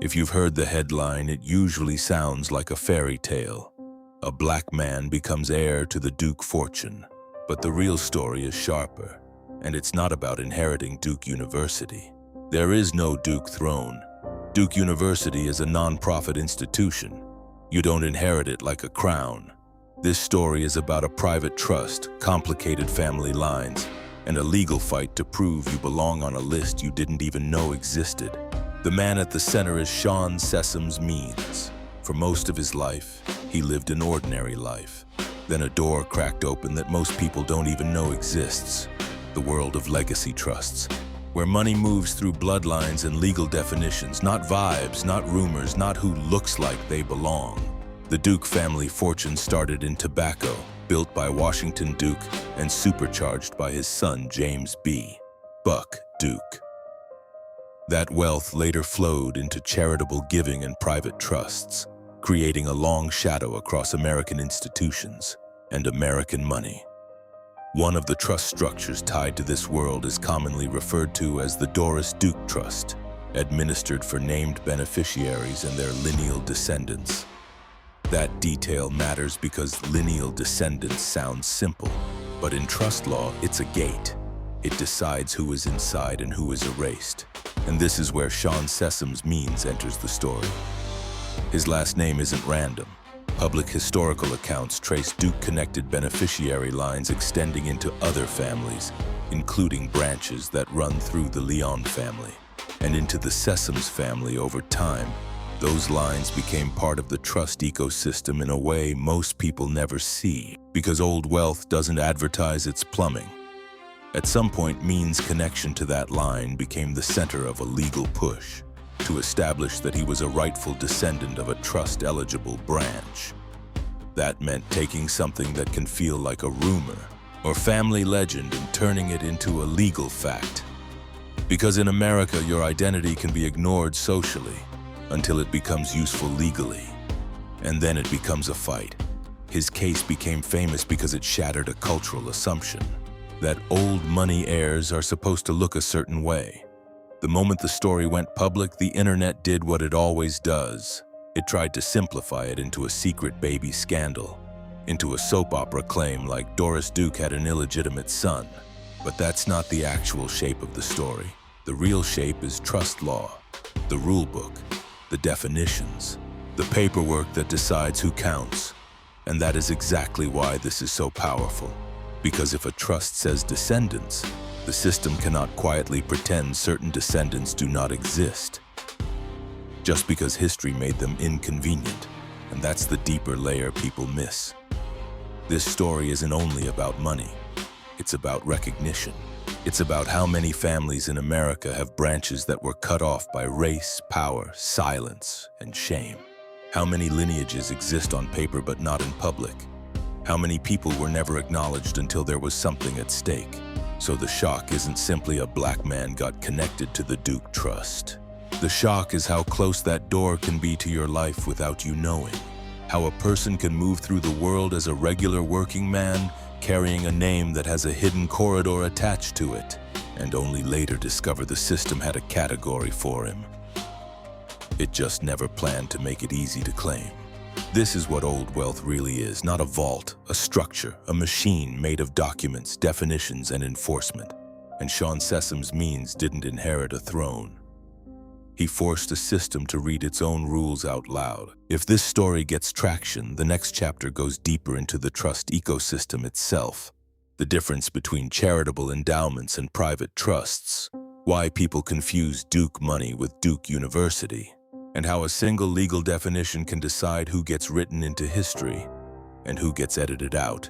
If you've heard the headline, it usually sounds like a fairy tale. A black man becomes heir to the Duke fortune. But the real story is sharper, and it's not about inheriting Duke University. There is no Duke throne. Duke University is a non-profit institution. You don't inherit it like a crown. This story is about a private trust, complicated family lines, and a legal fight to prove you belong on a list you didn't even know existed. The man at the center is Sean Sessums Means. For most of his life, he lived an ordinary life. Then a door cracked open that most people don't even know exists. The world of legacy trusts, where money moves through bloodlines and legal definitions, not vibes, not rumors, not who looks like they belong. The Duke family fortune started in tobacco, built by Washington Duke and supercharged by his son James B. Buck Duke. That wealth later flowed into charitable giving and private trusts, creating a long shadow across American institutions and American money. One of the trust structures tied to this world is commonly referred to as the Doris Duke Trust, administered for named beneficiaries and their lineal descendants. That detail matters because lineal descendants sounds simple, but in trust law, it's a gate. It decides who is inside and who is erased. And this is where Sean Sessums Means enters the story. His last name isn't random. Public historical accounts trace Duke-connected beneficiary lines extending into other families, including branches that run through the Leon family and into the Sessums family over time. Those lines became part of the trust ecosystem in a way most people never see, because old wealth doesn't advertise its plumbing. At some point, Means' connection to that line became the center of a legal push to establish that he was a rightful descendant of a trust-eligible branch. That meant taking something that can feel like a rumor or family legend and turning it into a legal fact. Because in America, your identity can be ignored socially until it becomes useful legally, and then it becomes a fight. His case became famous because it shattered a cultural assumption that old money heirs are supposed to look a certain way. The moment the story went public, the internet did what it always does. It tried to simplify it into a secret baby scandal, into a soap opera claim like Doris Duke had an illegitimate son. But that's not the actual shape of the story. The real shape is trust law, the rule book, the definitions, the paperwork that decides who counts. And that is exactly why this is so powerful. Because if a trust says descendants, the system cannot quietly pretend certain descendants do not exist, just because history made them inconvenient. And that's the deeper layer people miss. This story isn't only about money. It's about recognition. It's about how many families in America have branches that were cut off by race, power, silence, and shame. How many lineages exist on paper but not in public? How many people were never acknowledged until there was something at stake? So the shock isn't simply a black man got connected to the Duke Trust. The shock is how close that door can be to your life without you knowing. How a person can move through the world as a regular working man, carrying a name that has a hidden corridor attached to it, and only later discover the system had a category for him. It just never planned to make it easy to claim. This is what old wealth really is, not a vault, a structure, a machine made of documents, definitions, and enforcement. And Sean Sessums Means didn't inherit a throne. He forced a system to read its own rules out loud. If this story gets traction, the next chapter goes deeper into the trust ecosystem itself, the difference between charitable endowments and private trusts, why people confuse Duke money with Duke University, and how a single legal definition can decide who gets written into history and who gets edited out.